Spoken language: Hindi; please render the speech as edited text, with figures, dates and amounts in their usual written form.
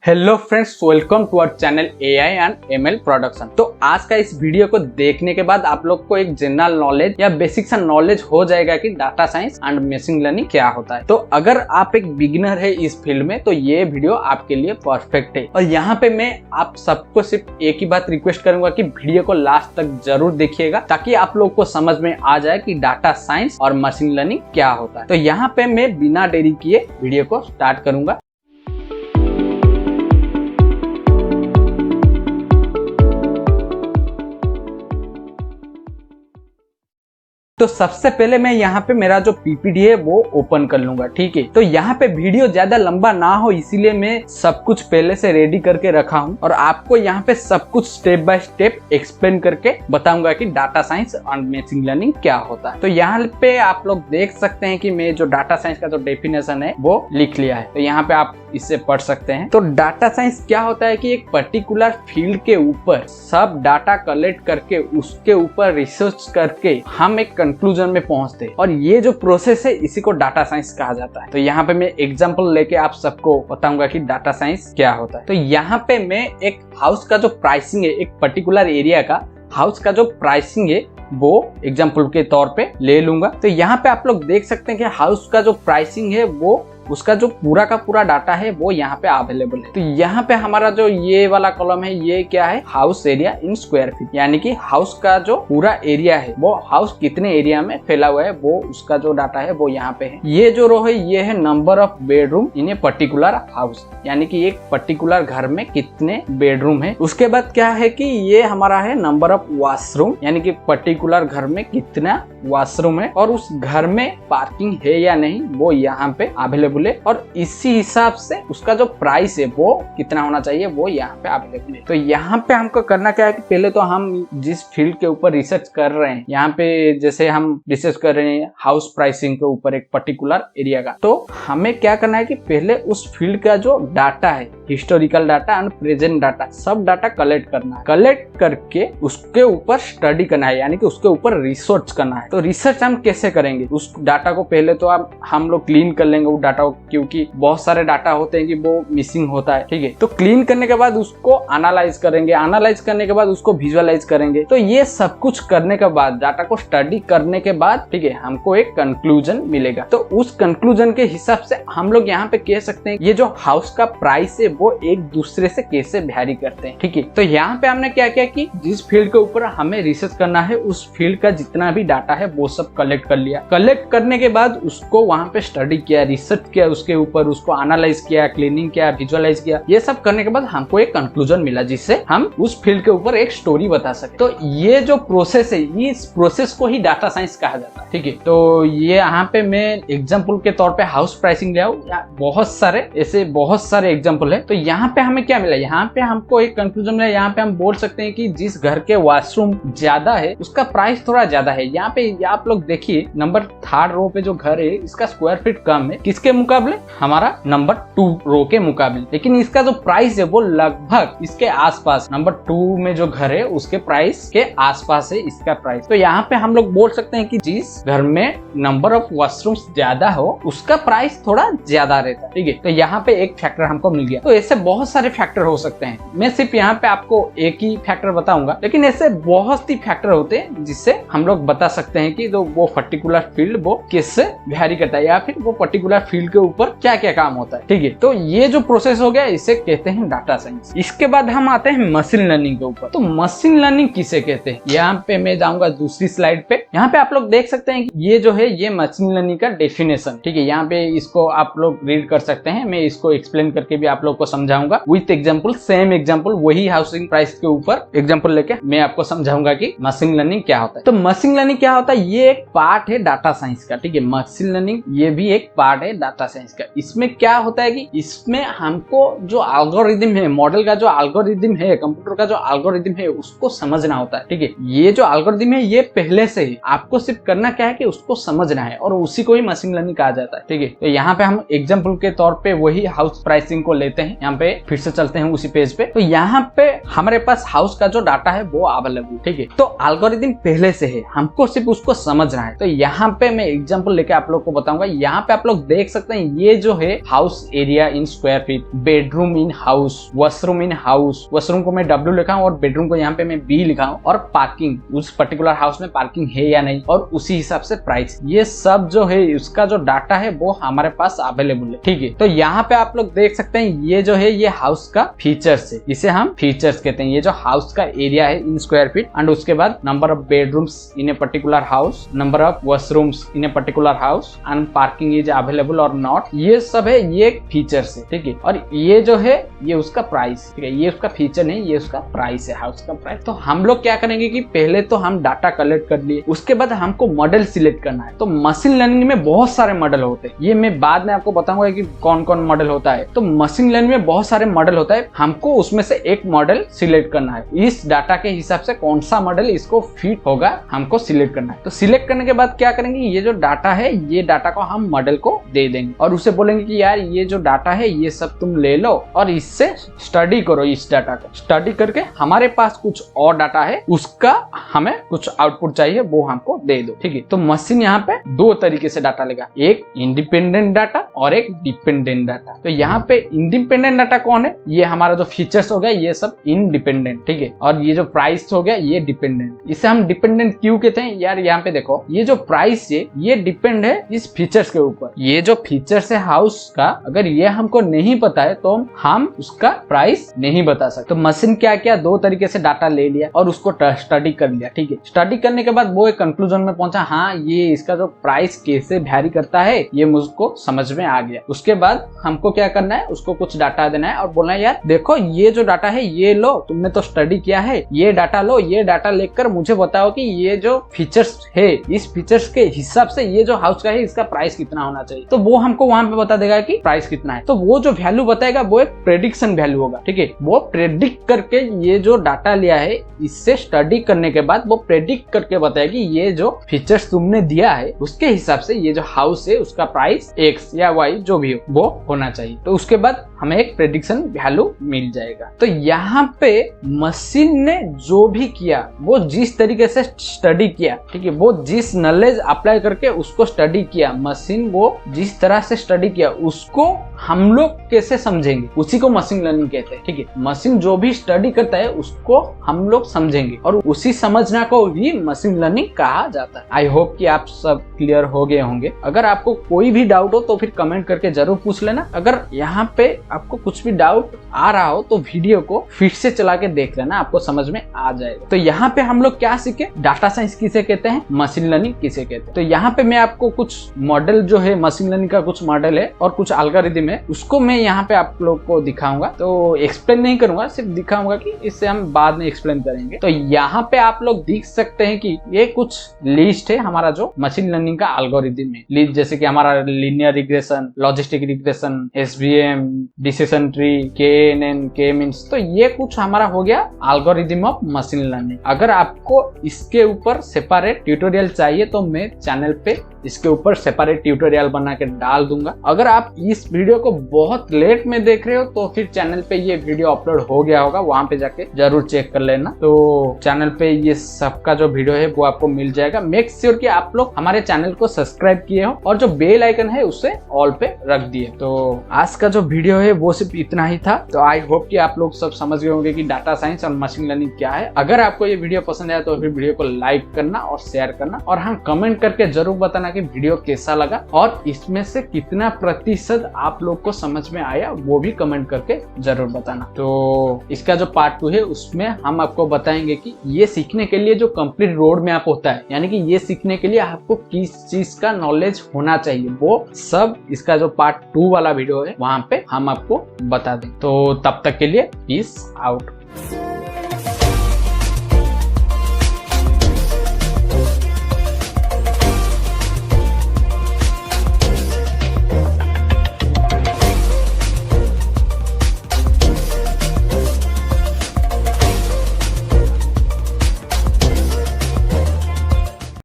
Hello friends, welcome to our channel AI and ML production. तो आज का इस वीडियो को देखने के बाद आप लोग को एक जनरल नॉलेज या बेसिक सा नॉलेज हो जाएगा कि data science and machine learning क्या होता है। तो अगर आप एक बिगिनर है इस फील्ड में तो ये वीडियो आपके लिए परफेक्ट है। और यहाँ पे मैं आप सबको सिर्फ एक ही बात रिक्वेस्ट करूंगा कि वीडियो को लास्ट तक जरूर देखिएगा ताकि आप लोग को समझ में आ जाए कि डाटा साइंस और मशीन लर्निंग क्या होता है। तो यहाँ पे मैं बिना देरी किए वीडियो को स्टार्ट करूंगा। तो सबसे पहले मैं यहाँ पे मेरा जो पीपीटी है वो ओपन कर लूंगा, ठीक है। तो यहाँ पे वीडियो ज्यादा लंबा ना हो इसीलिए मैं सब कुछ पहले से रेडी करके रखा हूँ और आपको यहाँ पे सब कुछ स्टेप बाय स्टेप एक्सप्लेन करके बताऊंगा कि डाटा साइंस और मशीन लर्निंग क्या होता है। तो यहाँ पे आप लोग देख सकते हैं कि मैं जो डाटा साइंस का जो डेफिनेशन है वो लिख लिया है, तो यहाँ पे आप इससे पढ़ सकते हैं। तो डाटा साइंस क्या होता है कि एक पर्टिकुलर फील्ड के ऊपर सब डाटा कलेक्ट करके उसके ऊपर रिसर्च करके हम एक कंक्लूजन में पहुंचते हैं और ये जो प्रोसेस है इसी को डाटा साइंस कहा जाता है। तो यहाँ पे मैं एग्जांपल लेके आप सबको बताऊंगा कि डाटा साइंस क्या होता है। तो यहाँ पे मैं एक हाउस का जो प्राइसिंग है, एक पर्टिकुलर एरिया का हाउस का जो प्राइसिंग है वो एग्जांपल के तौर पे ले लूंगा। तो यहाँ पे आप लोग देख सकते हैं कि हाउस का जो प्राइसिंग है वो उसका जो पूरा का पूरा डाटा है वो यहाँ पे अवेलेबल है। तो यहाँ पे हमारा जो ये वाला कॉलम है ये क्या है, house area in square feet, यानी कि हाउस का जो पूरा एरिया है वो हाउस कितने एरिया में फैला हुआ है वो उसका जो डाटा है वो यहाँ पे है। ये जो रो है ये है number of bedroom in a particular house, यानी कि एक पर्टिकुलर घर में कितने बेडरूम है। उसके बाद क्या है कि ये हमारा है नंबर ऑफ वॉशरूम, यानी कि पर्टिकुलर घर में कितना वॉशरूम है और उस घर में पार्किंग है या नहीं वो यहाँ पे अवेलेबल है और इसी हिसाब से उसका जो प्राइस है वो कितना होना चाहिए वो यहाँ पे अवेलेबल है। तो यहाँ पे हमको करना क्या है कि पहले तो हम जिस फील्ड के ऊपर रिसर्च कर रहे हैं, यहाँ पे जैसे हम रिसर्च कर रहे हैं हाउस प्राइसिंग के ऊपर एक पर्टिकुलर एरिया का, तो हमें क्या करना है कि पहले उस फील्ड का जो डाटा है, historical data and present data, सब डाटा कलेक्ट करना है। कलेक्ट करके उसके ऊपर स्टडी करना है, यानी कि उसके ऊपर रिसर्च करना है। तो रिसर्च हम कैसे करेंगे, उस डाटा को पहले तो हम लोग क्लीन कर लेंगे उस डाटा को, क्योंकि बहुत सारे डाटा होते हैं कि वो मिसिंग होता है, ठीक है। तो क्लीन करने के बाद उसको एनालाइज करेंगे, एनालाइज करने के बाद उसको विजुअलाइज करेंगे। तो ये सब कुछ करने के बाद, डाटा को स्टडी करने के बाद, ठीक है, हमको एक कंक्लूजन मिलेगा। तो उस कंक्लूजन के हिसाब से हम लोग यहाँ पे कह सकते हैं ये जो हाउस का प्राइस है वो एक दूसरे से कैसे वैरी करते हैं, ठीक है। तो यहाँ पे हमने क्या किया कि जिस फील्ड के ऊपर हमें रिसर्च करना है उस फील्ड का जितना भी डाटा है वो सब कलेक्ट कर लिया। कलेक्ट करने के बाद उसको वहाँ पे स्टडी किया, रिसर्च किया, उसके ऊपर उसको एनालाइज किया, क्लीनिंग किया, विजुअलाइज किया। ये सब करने के बाद हमको एक कंक्लूजन मिला जिससे हम उस फील्ड के ऊपर एक स्टोरी बता सके। तो ये जो प्रोसेस है, इस प्रोसेस को ही डाटा साइंस कहा जाता है, ठीक है। तो ये यहाँ पे मैं एग्जाम्पल के तौर पे हाउस प्राइसिंग ले आऊं, बहुत सारे एग्जाम्पल है। तो यहाँ पे हमें क्या मिला, यहाँ पे हमको एक कंक्लूजन मिला। यहाँ पे हम बोल सकते हैं कि जिस घर के वॉशरूम ज्यादा है उसका प्राइस थोड़ा ज्यादा है। यहाँ पे आप लोग देखिए नंबर 3rd रो पे जो घर है इसका स्क्वायर फीट कम है, किसके मुकाबले, हमारा नंबर 2 रो के मुकाबले, लेकिन इसका जो प्राइस है वो लगभग इसके आसपास, नंबर 2 में जो घर है उसके प्राइस के आसपास है इसका प्राइस। तो यहाँ पे हम लोग बोल सकते हैं कि जिस घर में नंबर ऑफ वॉशरूम्स ज्यादा हो उसका प्राइस थोड़ा ज्यादा रहता है, ठीक है। तो यहाँ पे एक फैक्टर हमको मिल गया। तो ऐसे बहुत सारे फैक्टर हो सकते हैं, मैं सिर्फ यहाँ पे आपको एक ही फैक्टर बताऊंगा, लेकिन ऐसे बहुत सी फैक्टर होते हैं जिससे हम लोग बता सकते हैं कि जो वो पर्टिकुलर फील्ड वो किससे वैरी करता है या फिर वो पर्टिकुलर फील्ड के ऊपर क्या क्या काम होता है, ठीक है। तो ये जो प्रोसेस हो गया इसे कहते हैं डाटा साइंस। इसके बाद हम आते हैं मशीन लर्निंग के ऊपर। तो मशीन लर्निंग किसे कहते हैं, यहाँ पे मैं जाऊंगा दूसरी स्लाइड पे। यहाँ पे आप लोग देख सकते हैं कि ये जो है ये मशीन लर्निंग का डेफिनेशन, ठीक है। यहाँ पे इसको आप लोग रीड कर सकते हैं, मैं इसको एक्सप्लेन करके भी आप लोग को समझाऊंगा विथ एग्जाम्पल, सेम एग्जाम्पल, वही हाउसिंग प्राइस के ऊपर एग्जाम्पल लेके मैं आपको समझाऊंगा कि मशीन लर्निंग क्या होता है। तो मशीन लर्निंग क्या होता है, ये एक पार्ट है डाटा साइंस का, ठीक है। मशीन लर्निंग ये भी एक पार्ट है डाटा साइंस का। इसमें क्या होता है कि इसमें हमको जो एल्गोरिदम है, मॉडल का जो एल्गोरिदम है, कंप्यूटर का जो एल्गोरिदम है उसको समझना होता है, ठीक है। ये जो एल्गोरिदम है ये पहले से ही, आपको सिर्फ करना क्या है कि उसको समझना है और उसी को ही मशीन लर्निंग कहा जाता है, ठीक है। तो यहाँ पे हम एग्जाम्पल के तौर पे वही हाउस प्राइसिंग को लेते हैं। हैं, यहाँ पे फिर से चलते हैं उसी पेज पे। तो यहाँ पे हमारे पास हाउस का जो डाटा है वो अवेलेबल, ठीक है। तो एल्गोरिथम पहले से है, हमको सिर्फ उसको समझना है। तो यहाँ पे मैं एग्जांपल लेके आप लोग को बताऊंगा। यहाँ पे आप लोग देख सकते हैं ये जो है house area in square feet, bedroom in house, washroom in house, washroom को मैं W लिखा हूँ और बेडरूम को यहाँ पे मैं B लिखा हूँ, और पार्किंग, उस पर्टिकुलर हाउस में पार्किंग है या नहीं, और उसी हिसाब से प्राइस। ये सब जो है उसका जो डाटा है वो हमारे पास अवेलेबल है, ठीक है। तो यहाँ पे आप लोग देख सकते हैं ये जो है ये हाउस का फीचर्स है, इसे हम फीचर्स कहते हैं। ये जो हाउस का एरिया है इन स्क्वायर फीट, एंड उसके बाद number of bedrooms in a particular house, number of washrooms in a particular house, and parking is available और नॉट, ये सब है, ये फीचर्स है, ठीक है। और ये जो है ये उसका प्राइस, ठीक है। ये उसका फीचर नहीं, ये उसका प्राइस है, हाउस का प्राइस। तो हम लोग क्या करेंगे कि पहले तो हम डाटा कलेक्ट कर लिए, उसके बाद हमको मॉडल सिलेक्ट करना है। तो मशीन लर्निंग में बहुत सारे मॉडल होते हैं, ये मैं बाद में आपको बताऊंगा कि कौन कौन मॉडल होता है। तो मशीन लर्निंग में बहुत सारे मॉडल होता है, हमको उसमें से एक मॉडल सिलेक्ट करना है। इस डाटा के हिसाब से कौन सा मॉडल इसको फिट होगा हमको सिलेक्ट करना है। तो सिलेक्ट करने के बाद क्या करेंगे, ये जो डाटा है ये डाटा को हम मॉडल को दे देंगे और उसे बोलेंगे कि यार ये जो डाटा है ये सब तुम ले लो और इससे स्टडी करो। इस डाटा को स्टडी करके हमारे पास कुछ और डाटा है, उसका हमें कुछ आउटपुट चाहिए, वो हमको दे दो, ठीक है। तो मशीन यहाँ पे दो तरीके से डाटा लेगा, एक इंडिपेंडेंट डाटा और एक डिपेंडेंट डाटा। तो यहाँ पे इंडिपेंडेंट डाटा कौन है, ये हमारा जो फीचर्स हो गया ये सब इंडिपेंडेंट, ठीक है। और ये जो प्राइस हो गया ये डिपेंडेंट। इसे हम डिपेंडेंट क्यों कहते हैं यार, यहाँ पे देखो ये जो प्राइस है ये डिपेंड है इस फीचर्स के ऊपर। ये जो फीचर्स है हाउस का, अगर ये हमको नहीं पता है तो हम उसका प्राइस नहीं बता सकते। तो मशीन क्या क्या दो तरीके से डाटा ले लिया और उसको स्टडी कर लिया, ठीक है। स्टडी करने के बाद वो एक कंक्लूजन में पहुंचा, हाँ ये इसका जो प्राइस कैसे वैरी करता है ये मुझको समझ में आ गया। उसके बाद हमको क्या करना है, उसको कुछ डाटा देना है और बोलना है यार देखो ये जो डाटा है ये लो, तुमने तो स्टडी किया है, ये डाटा लो, ये डाटा लेकर मुझे बताओ कि ये जो फीचर्स है इस फीचर्स के हिसाब से ये जो हाउस का है इसका प्राइस कितना होना चाहिए। तो वो हमको वहां पे बता देगा कि प्राइस कितना है। तो वो जो वैल्यू बताएगा वो एक प्रेडिक्शन वैल्यू होगा, ठीक है। वो प्रेडिक्ट करके ये जो डाटा लिया है इससे स्टडी करने के बाद वो प्रेडिक्ट करके बताएगी ये जो फीचर्स तुमने दिया है उसके हिसाब से ये जो हाउस है उसका प्राइस X या Y जो भी हो वो होना चाहिए। तो उसके बाद हमें एक प्रेडिक्शन वैल्यू मिल जाएगा। तो यहाँ पे मशीन ने जो भी किया वो जिस तरीके से स्टडी किया, ठीक है, वो जिस नॉलेज अप्लाई करके उसको स्टडी किया, मशीन वो जिस तरह से स्टडी किया उसको हम लोग कैसे समझेंगे, उसी को मशीन लर्निंग कहते हैं, ठीक है। मशीन जो भी स्टडी करता है उसको हम लोग समझेंगे और उसी समझना को ही मशीन लर्निंग कहा जाता है। आई होप कि आप सब क्लियर हो गए होंगे। अगर आपको कोई भी डाउट हो तो फिर कमेंट करके जरूर पूछ लेना। अगर यहाँ पे आपको कुछ भी डाउट आ रहा हो तो वीडियो को फिर से चला के देख लेना, आपको समझ में आ जाएगा। तो यहाँ पे हम लोग क्या सीखे, डाटा साइंस किसे कहते हैं, मशीन लर्निंग किसे कहते हैं। तो यहाँ पे मैं आपको कुछ मॉडल जो है मशीन लर्निंग का कुछ मॉडल है और कुछ एल्गोरिथम है उसको मैं यहाँ पे आप लोग को दिखाऊंगा। तो एक्सप्लेन नहीं करूंगा, सिर्फ दिखाऊंगा कि इससे हम बाद में एक्सप्लेन करेंगे। तो यहाँ पे आप लोग देख सकते हैं कि ये कुछ लिस्ट है हमारा जो मशीन लर्निंग का एल्गोरिथम है। लिस्ट जैसे कि हमारा linear regression, logistic regression, SVM, decision tree, KNN, K means. तो ये कुछ हमारा हो गया एल्गोरिथम ऑफ मशीन लर्निंग। अगर आपको इसके ऊपर सेपरेट ट्यूटोरियल चाहिए तो मैं चैनल पे इसके ऊपर सेपरेट ट्यूटोरियल बना के डाल दूंगा। अगर आप इस वीडियो को बहुत लेट में देख रहे हो तो फिर चैनल पे ये वीडियो अपलोड हो गया होगा, वहां पे जाके जरूर चेक कर लेना। तो चैनल पे ये सबका जो वीडियो है वो आपको मिल जाएगा। मेक श्योर कि आप लोग हमारे चैनल को सब्सक्राइब किए हो और जो बेल आइकन है उसे ऑल पे रख दिए। तो आज का जो वीडियो है वो सिर्फ इतना ही था। तो आई होप कि आप लोग सब समझ गए होंगे कि डाटा साइंस और मशीन लर्निंग क्या है। अगर आपको ये वीडियो पसंद आया तो फिर वीडियो को लाइक करना और शेयर करना और हाँ कमेंट करके जरूर बताना कि वीडियो कैसा लगा और इसमें से कितना प्रतिशत आप लोग को समझ में आया वो भी कमेंट करके जरूर बताना। तो इसका जो पार्ट 2 है उसमें हम आपको बताएंगे कि ये सीखने के लिए जो कंप्लीट रोड मैप होता है, यानी कि ये सीखने के लिए आपको किस चीज का नॉलेज होना चाहिए, वो सब इसका जो पार्ट 2 वाला वीडियो है वहां पे हम आपको बता दें। तो तब तक के लिए पीस आउट।